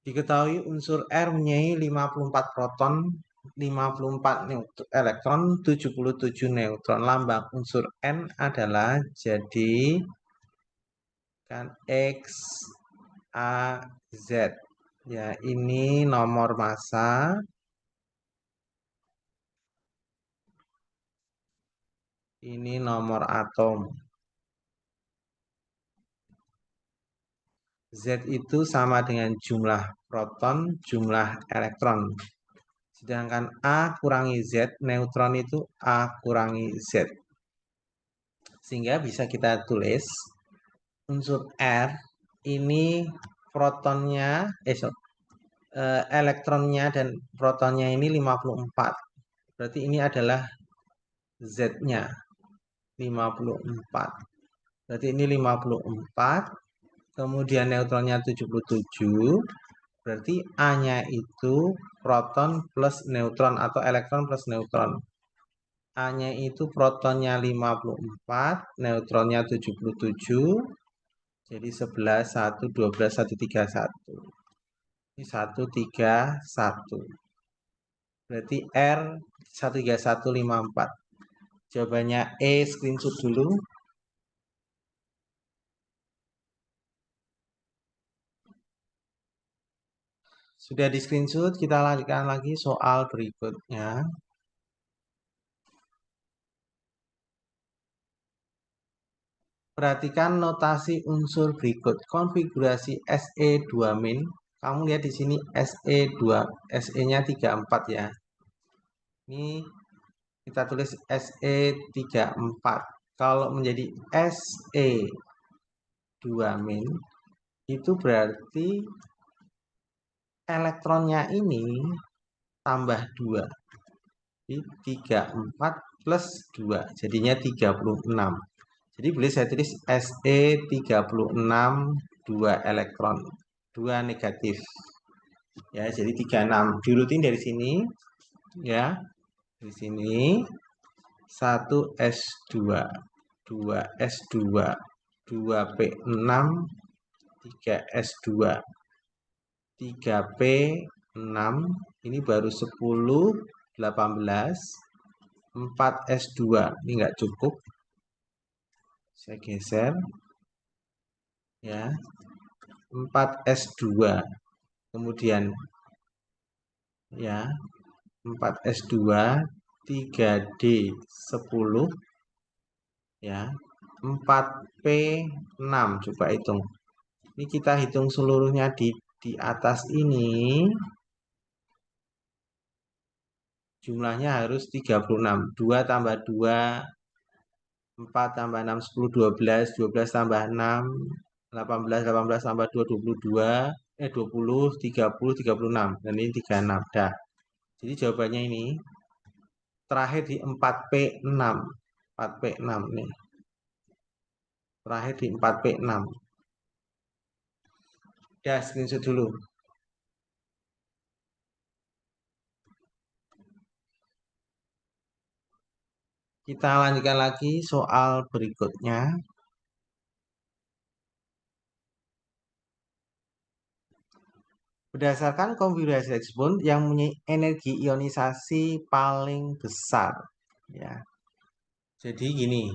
Diketahui unsur R mempunyai 54 proton, 54 elektron, 77 neutron. Lambang unsur N adalah jadi kan X, A, Z. Ya, ini nomor massa. Ini nomor atom. Z itu sama dengan jumlah proton, jumlah elektron. Sedangkan A kurangi Z, neutron itu A kurangi Z. Sehingga bisa kita tulis unsur R ini protonnya, elektronnya dan protonnya ini 54. Berarti ini adalah Z-nya 54. Berarti ini 54. Kemudian neutronnya 77. Berarti A-nya itu proton plus neutron atau elektron plus neutron. A-nya itu protonnya 54, neutronnya 77. Jadi 11, 1, 12, 1, 3, 1. Ini 1, 3, 1. Berarti R 13154. Jawabannya E, screenshot dulu. Sudah di screenshot, kita lanjutkan lagi soal berikutnya. Perhatikan notasi unsur berikut. Konfigurasi SE2-. Kamu lihat di sini SE2, SE-nya 34 ya. Ini kita tulis SE34. Kalau menjadi SE2-, itu berarti elektronnya ini tambah 2. Jadi 34 plus 2. Jadinya 36. Jadi boleh saya tulis Se36 2 elektron. 2 negatif. Ya, jadi 36. Diurutin dari sini. Ya. Di sini 1 S2, 2 S2, 2 P6, 3 S2, 3 P6, ini baru 10, 18, 4 S2, ini enggak cukup. Saya geser. Ya. 4 S2. Kemudian ya, 4 S2, 3D 10 ya, 4P6 coba hitung. Ini kita hitung seluruhnya di atas ini. Jumlahnya harus 36. 2 tambah 2, 4 tambah 6, 10, 12, 12 tambah 6, 18, 18 tambah 2, 22, 20, 30, 36. Dan ini 36. Dah. Jadi jawabannya ini terakhir di 4P6. 4P6 nih. Terakhir di 4P6. Dah, screenshot dulu. Kita lanjutkan lagi soal berikutnya. Berdasarkan konfigurasi Higgs-boson yang mempunyai energi ionisasi paling besar. Ya. Jadi gini,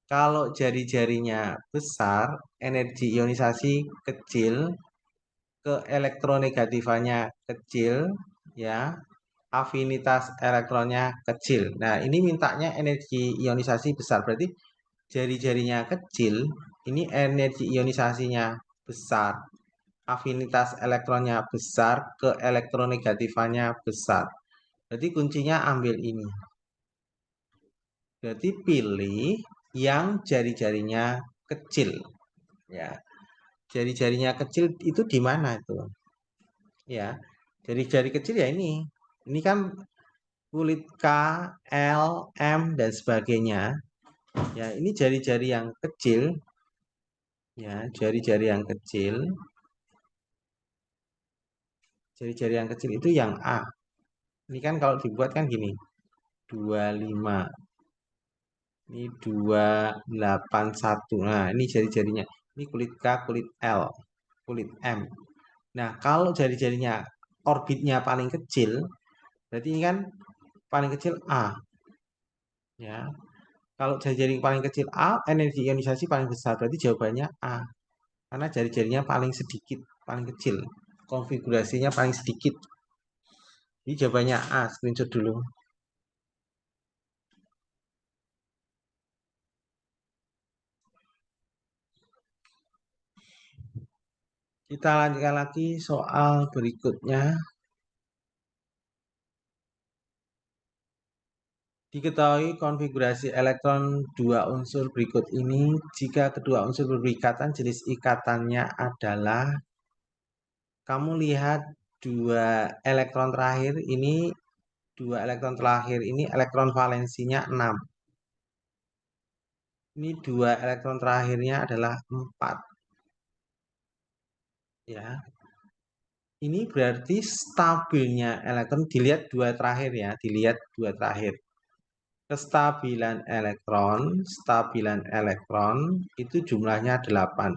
kalau jari-jarinya besar, energi ionisasi kecil, ke elektronegatifannya kecil, ya, afinitas elektronnya kecil. Nah, ini mintanya energi ionisasi besar, berarti jari-jarinya kecil, ini energi ionisasinya besar, afinitas elektronnya besar, ke elektronegatifannya besar. Berarti kuncinya ambil ini. Berarti pilih yang jari-jarinya kecil. Ya, jari-jarinya kecil itu di mana itu? Ya, jari-jari kecil ya ini. Ini kan kulit K, L, M dan sebagainya. Ya, ini jari-jari yang kecil. Ya, jari-jari yang kecil. Jari-jari yang kecil itu yang A. Ini kan kalau dibuat kan gini. 25. Ini 281. Nah, ini jari-jarinya. Ini kulit K, kulit L, kulit M. Nah, kalau jari-jarinya orbitnya paling kecil, berarti ini kan paling kecil A, ya. Kalau jari-jari paling kecil A, energi ionisasi paling besar, berarti jawabannya A. Karena jari-jarinya paling sedikit, paling kecil. Konfigurasinya paling sedikit. Ini jawabannya A, screenshot dulu. Kita lanjutkan lagi soal berikutnya. Diketahui konfigurasi elektron dua unsur berikut ini jika kedua unsur berikatan jenis ikatannya adalah, kamu lihat dua elektron terakhir ini elektron valensinya 6. Ini dua elektron terakhirnya adalah 4. Ya. Ini berarti stabilnya elektron, dilihat dua terakhir ya, dilihat dua terakhir. Stabilan elektron itu jumlahnya 8.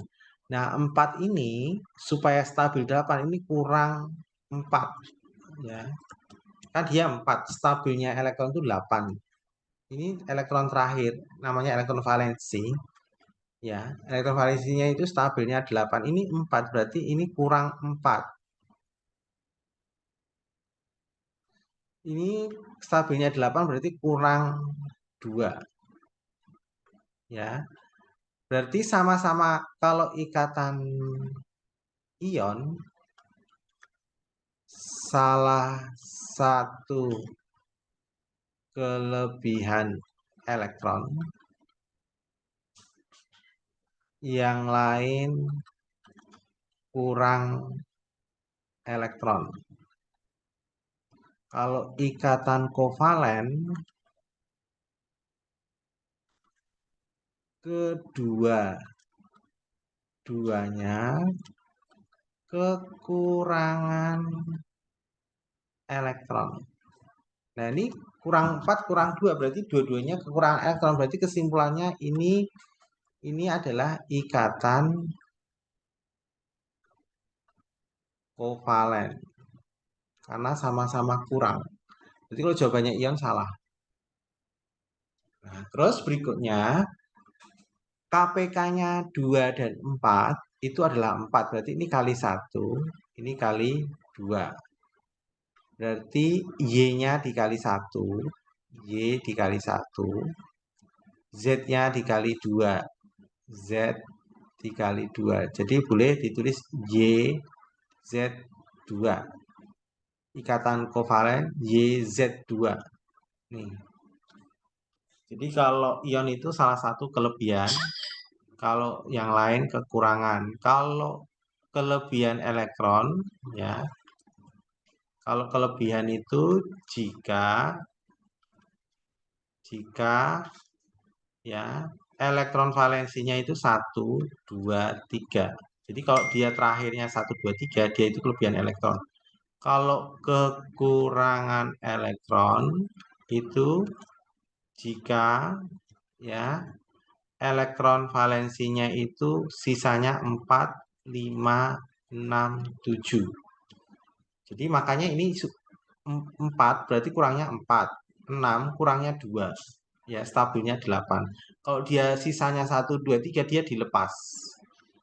Nah, 4 ini supaya stabil 8 ini kurang 4 ya. Kan dia 4, stabilnya elektron itu 8. Ini elektron terakhir namanya elektron valensi ya. Elektron valensinya itu stabilnya 8. Ini 4 berarti ini kurang 4. Ini stabilnya 8 berarti kurang 2 ya. Berarti sama-sama kalau ikatan ion, salah satu kelebihan elektron, yang lain kurang elektron. Kalau ikatan kovalen, kedua-duanya kekurangan elektron. Nah, ini kurang 4, kurang 2, berarti dua-duanya kekurangan elektron. Berarti kesimpulannya ini adalah ikatan kovalen. Karena sama-sama kurang. Jadi kalau jawabannya ion salah. Nah, terus berikutnya, KPK-nya 2 dan 4 itu adalah 4. Berarti ini kali 1, ini kali 2. Berarti Y-nya dikali 1, Y dikali 1, Z-nya dikali 2, Z dikali 2. Jadi boleh ditulis Y, Z2. Ikatan kovalen YZ2. Nih. Jadi kalau ion itu salah satu kelebihan, kalau yang lain kekurangan. Kalau kelebihan elektron ya, kalau kelebihan itu jika ya elektron valensinya itu 1, 2, 3. Jadi kalau dia terakhirnya 1, 2, 3, dia itu kelebihan elektron. Kalau kekurangan elektron itu jika ya elektron valensinya itu sisanya 4, 5, 6, 7. Jadi makanya ini 4 berarti kurangnya 4, 6 kurangnya 2. Ya, stabilnya 8. Kalau dia sisanya 1, 2, 3 dia dilepas.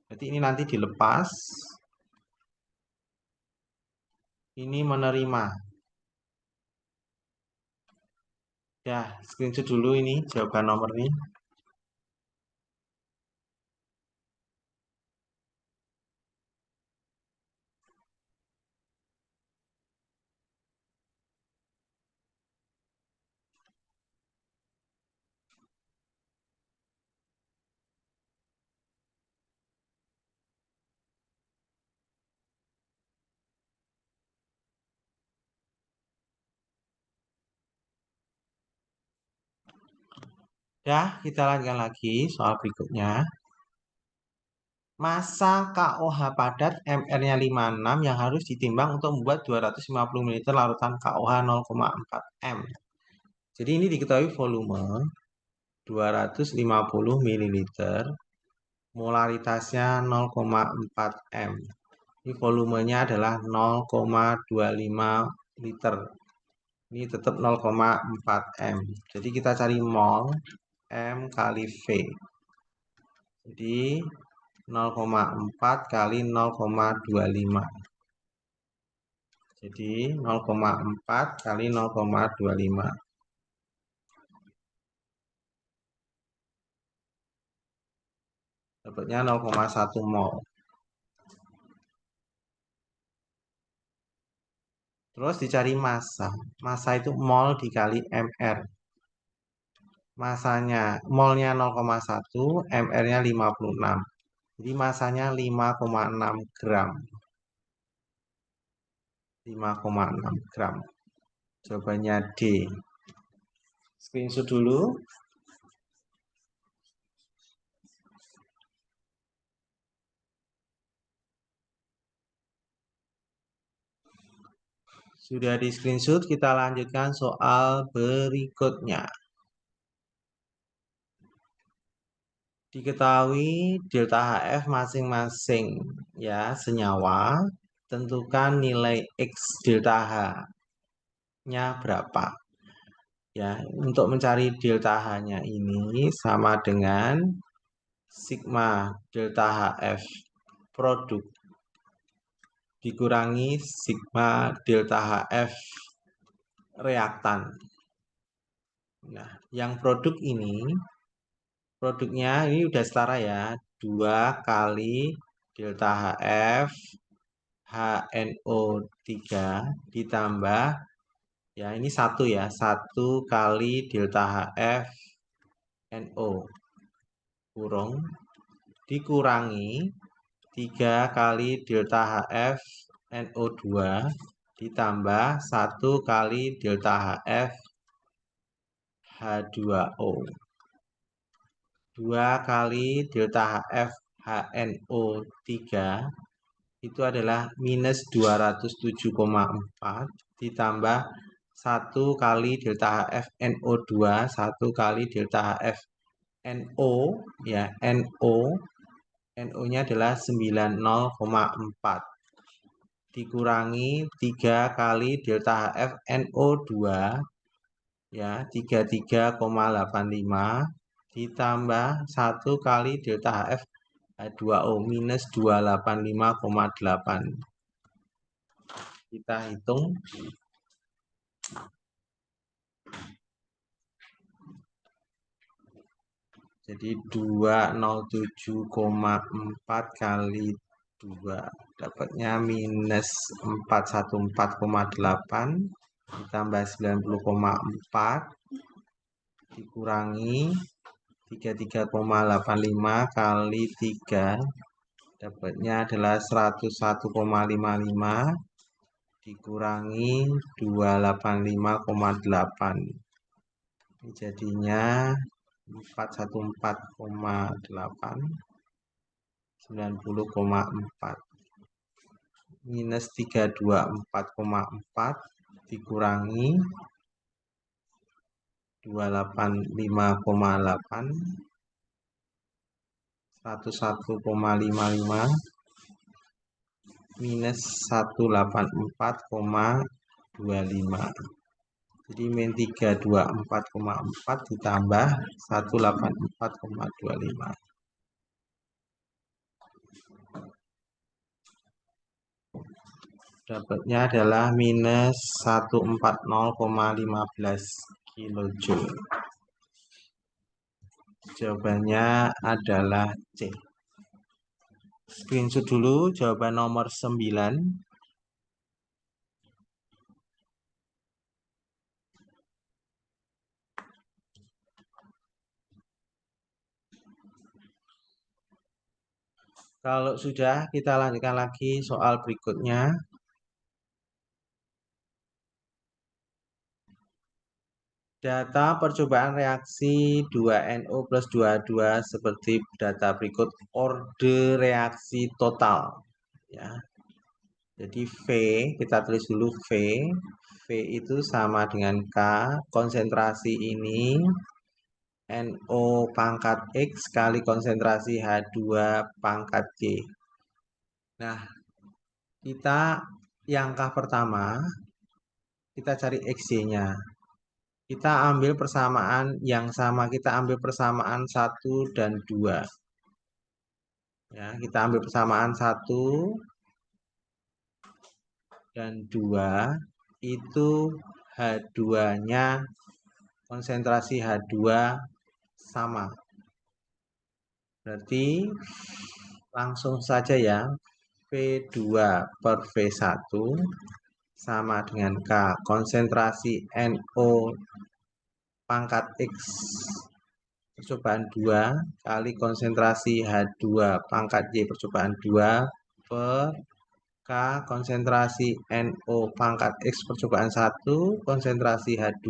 Berarti ini nanti dilepas. Ini menerima. Ya, screenshot dulu ini jawaban nomor ini. Ya, kita lanjutkan lagi soal berikutnya. Massa KOH padat MR-nya 56 yang harus ditimbang untuk membuat 250 ml larutan KOH 0,4 M. Jadi ini diketahui volume 250 ml, molaritasnya 0,4 M. Ini volumenya adalah 0,25 liter. Ini tetap 0,4 M. Jadi kita cari mol M kali V. Jadi 0,4 kali 0,25. Jadi 0,4 kali 0,25. Dapatnya 0,1 mol. Terus dicari massa. Massa itu mol dikali mr. Masanya molnya 0,1, mr-nya 56. Jadi massanya 5,6 gram. 5,6 gram. Jawabannya D. Screenshot dulu. Sudah di screenshot, kita lanjutkan soal berikutnya. Diketahui delta HF masing-masing ya senyawa, tentukan nilai X delta H-nya berapa. Ya, untuk mencari delta H-nya ini sama dengan sigma delta HF produk dikurangi sigma delta HF reaktan. Nah, yang produk ini, produknya ini udah setara ya, 2 kali delta HF HNO3 ditambah, ya ini 1 ya, 1 kali delta HF NO kurung dikurangi 3 kali delta HF NO2 ditambah 1 kali delta HF H2O. 2 kali delta HF HNO3 itu adalah minus 207,4 ditambah 1 kali delta HF NO2, 1 kali delta HF NO, ya NO, NO-nya adalah 90,4 dikurangi 3 kali delta HF NO2, ya 33,85 ditambah 1 kali delta HF H2O minus 285,8. Kita hitung. Jadi 207,4 kali 2 dapatnya minus 414,8 ditambah 90,4 dikurangi 33,85 kali 3 dapatnya adalah 101,55 dikurangi 285,8. Jadinya 414,8 90,4 minus 324,4 dikurangi 285,8 101,55 minus 184,25. Jadi min 324,4 ditambah 184,25. Dapatnya adalah minus 140,15 kilojoule. Jawabannya adalah C. Screenshot dulu jawaban nomor 9. Kalau sudah, kita lanjutkan lagi soal berikutnya. Data percobaan reaksi 2NO plus 22 seperti data berikut orde reaksi total. Ya. Jadi V, kita tulis dulu V. V itu sama dengan K, konsentrasi ini NO pangkat X kali konsentrasi H2 pangkat Y. Nah, Kita yang angka pertama, kita cari XY-nya. Kita ambil persamaan yang sama, kita ambil persamaan 1 dan 2. Ya, kita ambil persamaan 1 dan 2 itu H2-nya, konsentrasi H2 sama. Berarti langsung saja ya, V2 per V1 sama dengan K, konsentrasi NO pangkat X percobaan 2 kali konsentrasi H2 pangkat Y percobaan 2 per K konsentrasi NO pangkat X percobaan 1 konsentrasi H2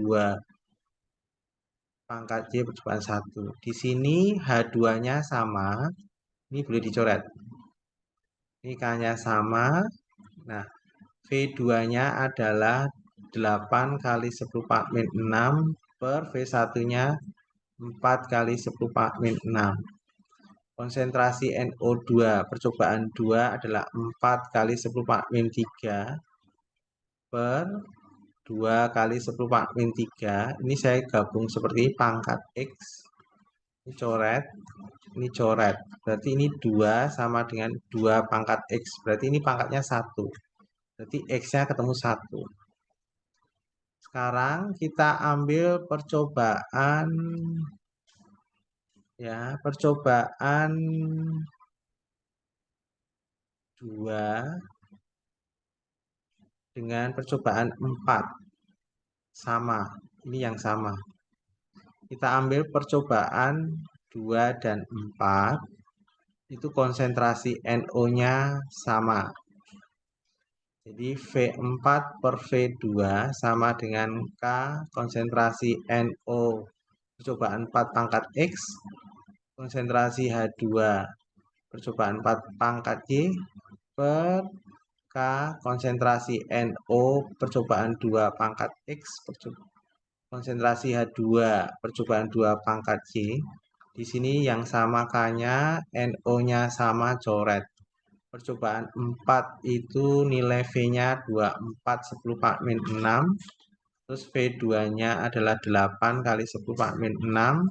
pangkat Y percobaan 1. Di sini H2-nya sama, ini boleh dicoret. Ini K-nya sama. Nah, V2-nya adalah 8 kali 10 Pak min 6 per V1-nya 4 kali 10 Pak min 6. Konsentrasi NO2 percobaan 2 adalah 4 kali 10 Pak min 3 per 2 kali 10 Pak min 3. Ini saya gabung seperti pangkat X. Ini coret, ini coret. Berarti ini 2 sama dengan 2 pangkat X. Berarti ini pangkatnya 1. Berarti X-nya ketemu 1. Sekarang kita ambil percobaan ya, percobaan 2 dengan percobaan 4 sama. Ini yang sama. Kita ambil percobaan 2 dan 4 itu konsentrasi NO-nya sama. Jadi V4 per V2 sama dengan K konsentrasi NO percobaan 4 pangkat X konsentrasi H2 percobaan 4 pangkat Y per K konsentrasi NO percobaan 2 pangkat X konsentrasi H2 percobaan 2 pangkat Y. Di sini yang sama K-nya, NO-nya sama, coret. Percobaan 4 itu nilai V-nya 24 10 Pak min 6. Terus V2-nya adalah 8 kali 10 Pak min 6.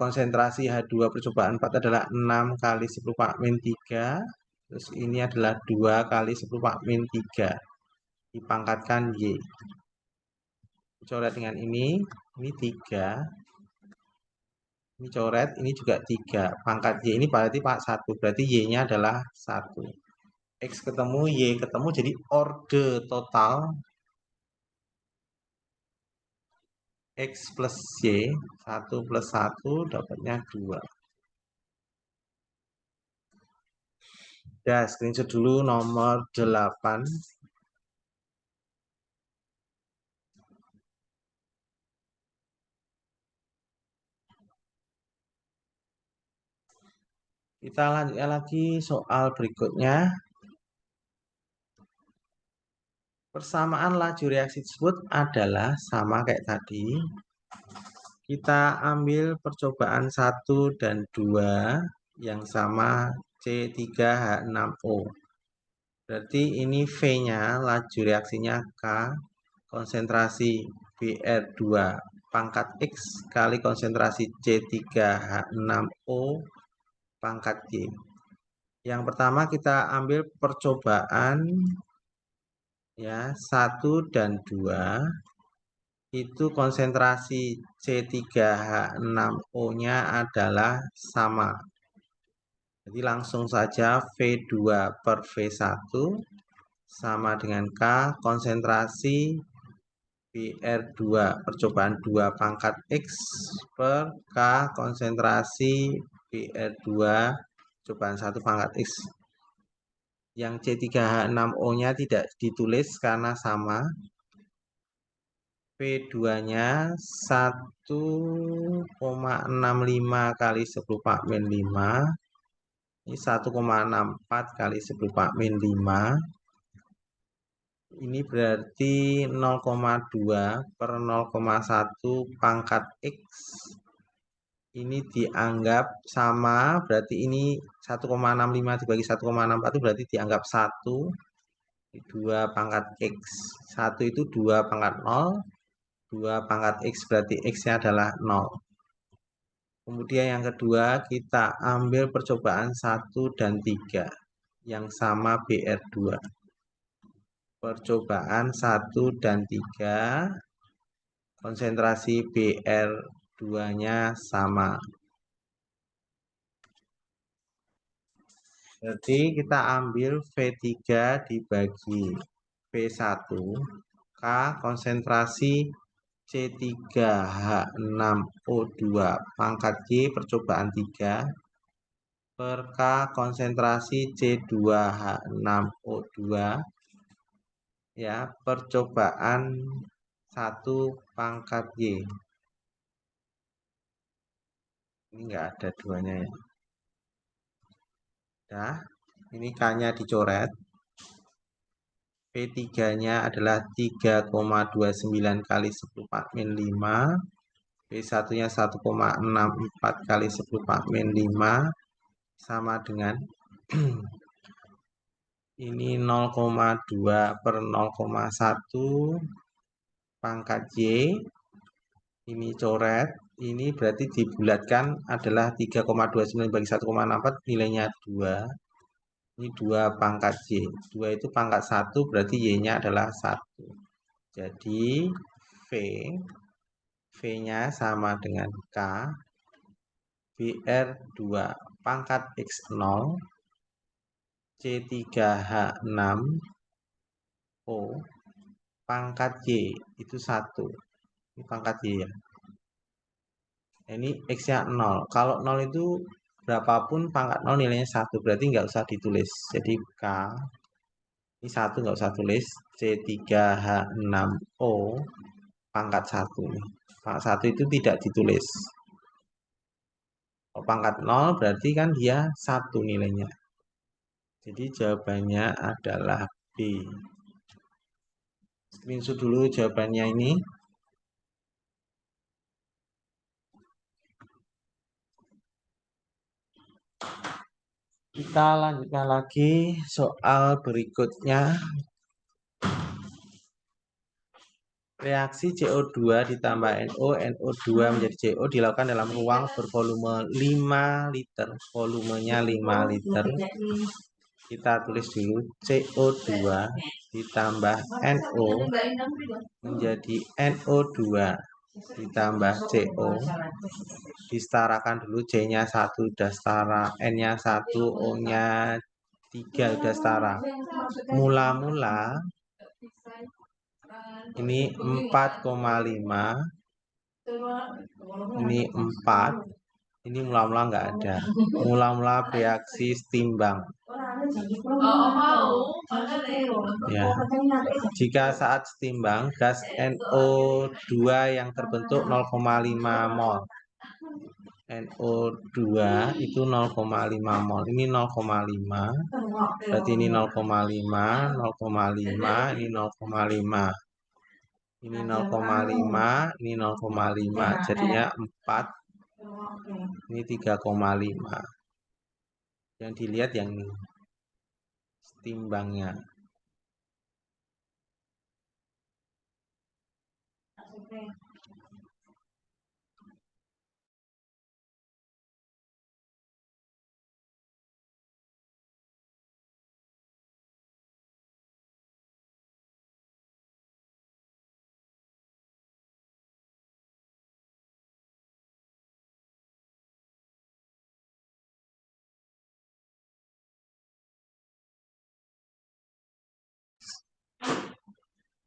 Konsentrasi H2 percobaan 4 adalah 6 kali 10 Pak min 3. Terus ini adalah 2 kali 10 Pak min 3. Dipangkatkan Y. Coret dengan ini 3. Ini coret, ini juga 3. Pangkat Y ini berarti Pak 1. Berarti Y-nya adalah 1. X ketemu, Y ketemu, jadi orde total X plus Y, 1 plus 1 dapatnya 2. Ya, screenshot dulu nomor 8. Kita lanjutkan lagi soal berikutnya. Persamaan laju reaksi tersebut adalah sama kayak tadi. Kita ambil percobaan 1 dan 2 yang sama C3H6O. Berarti ini V-nya, laju reaksinya K, konsentrasi Br2 pangkat X kali konsentrasi C3H6O pangkat Y. Yang pertama kita ambil percobaan ya 1 dan 2 itu konsentrasi C3H6O-nya adalah sama. Jadi langsung saja V2 per V1 sama dengan K konsentrasi Br2 percobaan 2 pangkat X per K konsentrasi Br2 percobaan 1 pangkat X. Yang C3H6O-nya tidak ditulis karena sama. V2-nya 1,65 kali 10 Pak min 5. Ini 1,64 kali 10 Pak min 5. Ini berarti 0,2 per 0,1 pangkat X. ini dianggap sama, berarti ini 1,65 dibagi 1,64 itu berarti dianggap 1, 2 pangkat X. 1 itu 2 pangkat 0, 2 pangkat X berarti X-nya adalah 0. Kemudian yang kedua kita ambil percobaan 1 dan 3 yang sama BR2. Percobaan 1 dan 3 konsentrasi BR2-nya sama. Jadi kita ambil V3 dibagi V1, K konsentrasi C3H6O2 pangkat G percobaan 3 per K konsentrasi C2H6O2 ya percobaan 1 pangkat Y. Ini enggak ada duanya ya. Nah, ini K-nya dicoret. P3-nya adalah 3,29 kali 10 Pak min 5. P1-nya 1,64 kali 10 Pak min 5 sama dengan ini 0,2 per 0,1 pangkat Y. Ini coret. Ini berarti dibulatkan adalah 3,29 bagi 1,64 nilainya 2. Ini 2 pangkat Y. 2 itu pangkat 1 berarti Y-nya adalah 1. Jadi V-nya sama dengan K. BR2 pangkat X0. C3H6O pangkat Y itu 1. Ini pangkat Y ya. Ini X-nya 0. Kalau 0 itu berapapun pangkat 0 nilainya 1. Berarti nggak usah ditulis. Jadi K. Ini 1 nggak usah tulis. C3H6O pangkat 1. Pangkat 1 itu tidak ditulis. Kalau pangkat 0 berarti kan dia 1 nilainya. Jadi jawabannya adalah B. Screenshot dulu jawabannya ini. Kita lanjutkan lagi soal berikutnya. Reaksi CO2 ditambah NO, NO2 menjadi CO dilakukan dalam ruang bervolume 5 liter. Volumenya 5 liter. Kita tulis dulu CO2 ditambah NO menjadi NO2 ditambah CO. Disetarakan dulu C-nya 1 sudah setara, N-nya 1, O-nya 3 sudah setara. Mula-mula ini 4,5, ini 4, ini mula-mula enggak ada. Mula-mula reaksi setimbang. Ya. Jika saat setimbang gas NO2 yang terbentuk 0,5 mol. NO2 itu 0,5 mol. Ini 0,5. Berarti ini 0,5, 0,5, ini 0,5. Ini 0,5, ini 0,5. Jadinya 4. Ini 3,5. Yang dilihat yang ini. Setimbangnya.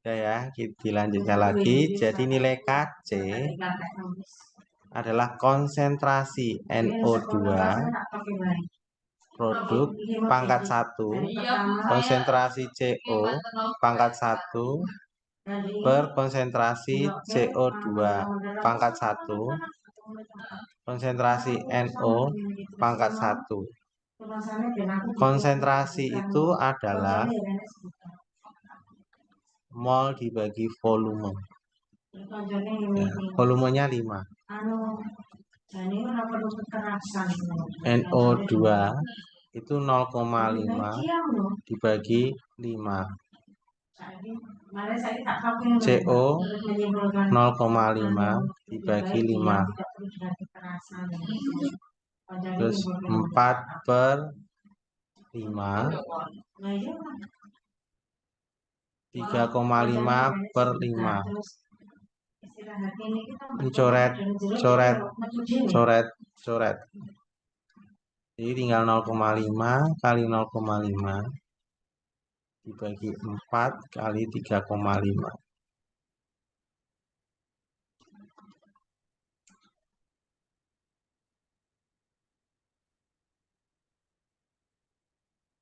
Ya, kita dilanjutkan lagi. Jadi nilai Kc adalah konsentrasi NO2 produk pangkat 1, konsentrasi CO pangkat 1 per konsentrasi CO2 pangkat 1, konsentrasi NO pangkat 1. Konsentrasi itu adalah mol dibagi volume. Ya, volumenya 5. NO2 itu 0,5 dibagi 5. CO 0,5 dibagi 5. Terus 4 per 5. 3,5 per 5. Ini coret. Jadi tinggal 0,5 kali 0,5 dibagi 4 kali 3,5.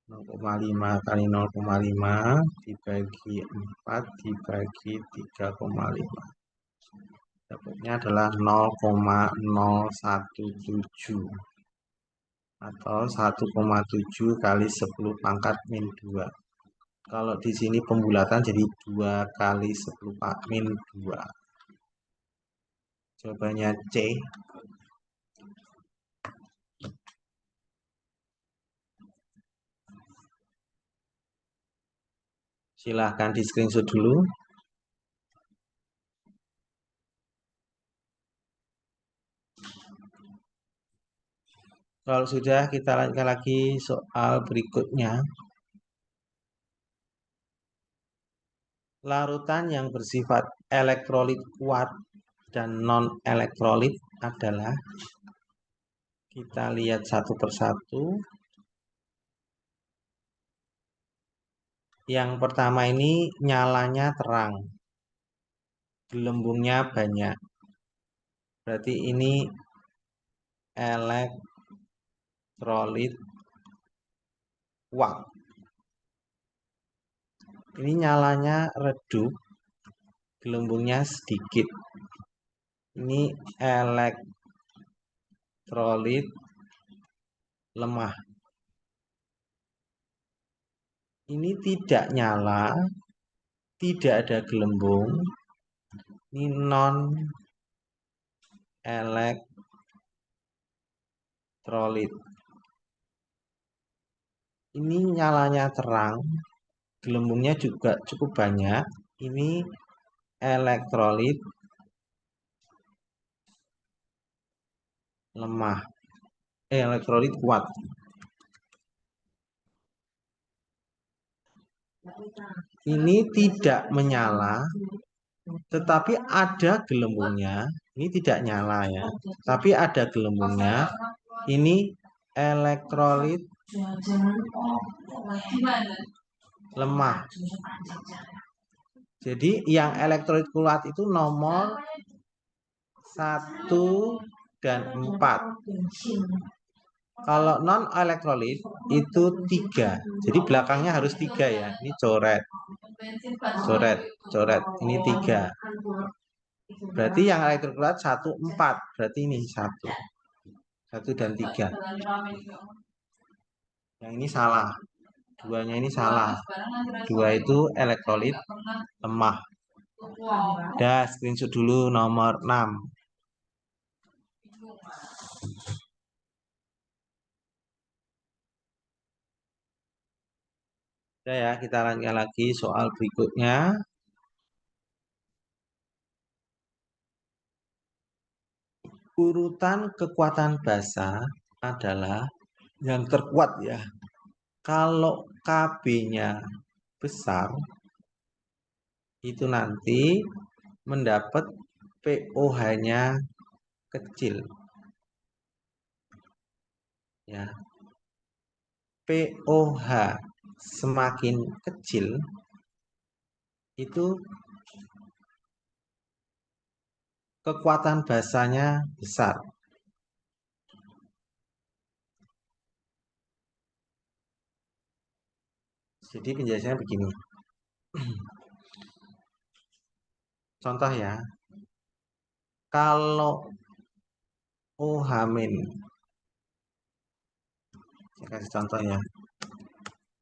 (0,5 kali 0,5 dibagi 4 dibagi 3,5). Dapatnya adalah 0,017 atau 1,7 kali 10 pangkat min 2. Kalau di sini pembulatan jadi 2 kali 10 min 2. Jawabannya C. Silahkan di screenshot dulu. Kalau sudah, kita lanjutkan lagi soal berikutnya. Larutan yang bersifat elektrolit kuat dan non-elektrolit adalah, kita lihat satu persatu. Yang pertama ini nyalanya terang, gelembungnya banyak. Berarti ini elektrolit kuat. Ini nyalanya redup, gelembungnya sedikit. Ini elektrolit lemah. Ini tidak nyala, tidak ada gelembung. Ini non elektrolit. Ini nyalanya terang, gelembungnya juga cukup banyak. Ini elektrolit lemah. Elektrolit kuat. Ini tidak menyala, tetapi ada gelembungnya. Ini tidak nyala ya, tapi ada gelembungnya. Ini elektrolit lemah. Jadi yang elektrolit kuat itu nomor 1 dan 4. Kalau non elektrolit itu 3. Jadi belakangnya harus 3 ya. Ini coret. Ini 3. Berarti yang elektrolit kuat 1, 4. Berarti ini 1. 1 dan 3. Yang ini salah. Duanya ini salah. 2 itu elektrolit lemah. Udah, screenshot dulu nomor 6. Udah ya, kita lanjutkan lagi soal berikutnya. Urutan kekuatan basa adalah yang terkuat ya. Kalau KB-nya besar, itu nanti mendapat POH-nya kecil. Ya. POH semakin kecil, itu kekuatan basanya besar. Jadi penjelasannya begini. Contoh ya. Kalau OH min, saya kasih contoh ya.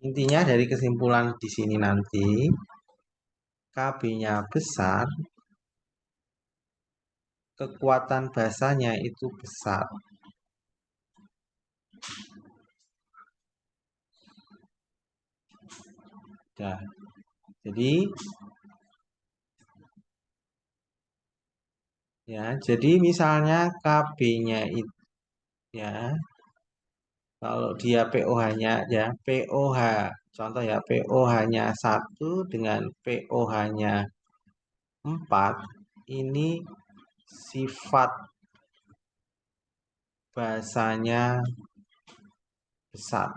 Intinya dari kesimpulan di sini nanti, KB-nya besar, kekuatan basanya itu besar. Nah, jadi misalnya KB-nya itu ya, kalau dia POH-nya ya, POH contoh ya, POH-nya 1 dengan POH-nya 4, ini sifat basanya besar.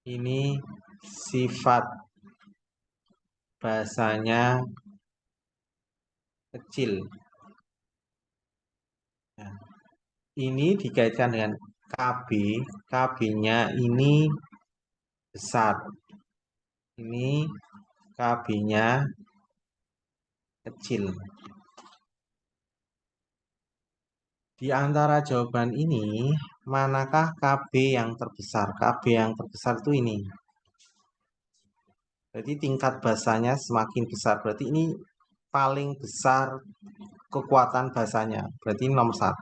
Ini sifat basanya kecil. Nah, ini dikaitkan dengan KB, KB-nya ini besar. Ini KB-nya kecil. Di antara jawaban ini, manakah KB yang terbesar? KB yang terbesar itu ini. Berarti tingkat basanya semakin besar. Berarti ini paling besar kekuatan basanya. Berarti nomor 1.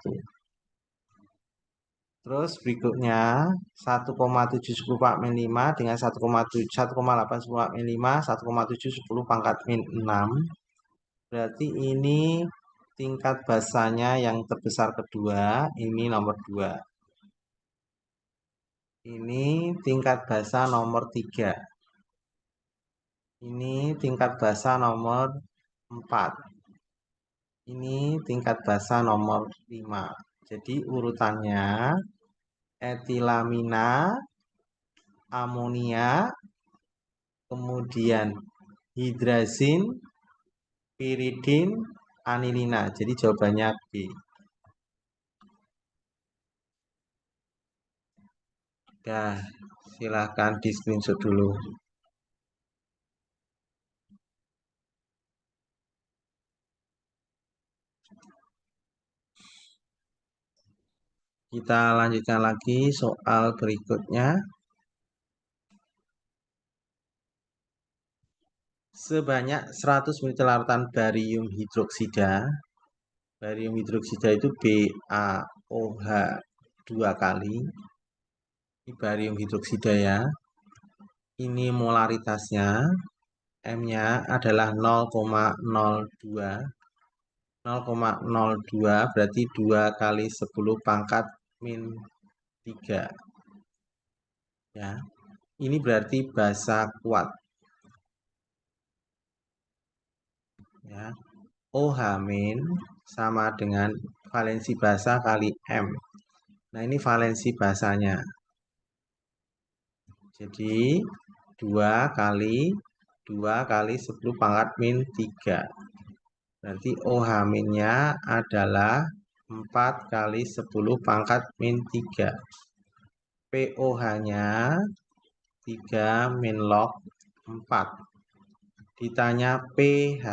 Terus berikutnya 1,714 min 5 dengan 1,814 min 5, 1,710 pangkat min 6. Berarti ini tingkat basanya yang terbesar kedua, ini nomor 2. Ini tingkat basa nomor 3. Ini tingkat basa nomor 4. Ini tingkat basa nomor 5. Jadi urutannya etilamina, amonia, kemudian hidrazin, piridin, anilina. Jadi jawabannya B. Dah, silahkan di screenshot dulu. Kita lanjutkan lagi soal berikutnya. Sebanyak 100 ml larutan barium hidroksida. Barium hidroksida itu BaOH 2 kali. Ini barium hidroksida ya. Ini molaritasnya. M-nya adalah 0,02. 0,02 berarti 2 kali 10 pangkat min 3. Ya. Ini berarti basa kuat. Ya. OH min sama dengan valensi basa kali M. Nah, ini valensi basanya. Jadi 2 kali 10 pangkat min 3. Berarti OH minnya adalah 4 kali 10 pangkat min 3. POH-nya 3 min log 4. Ditanya pH.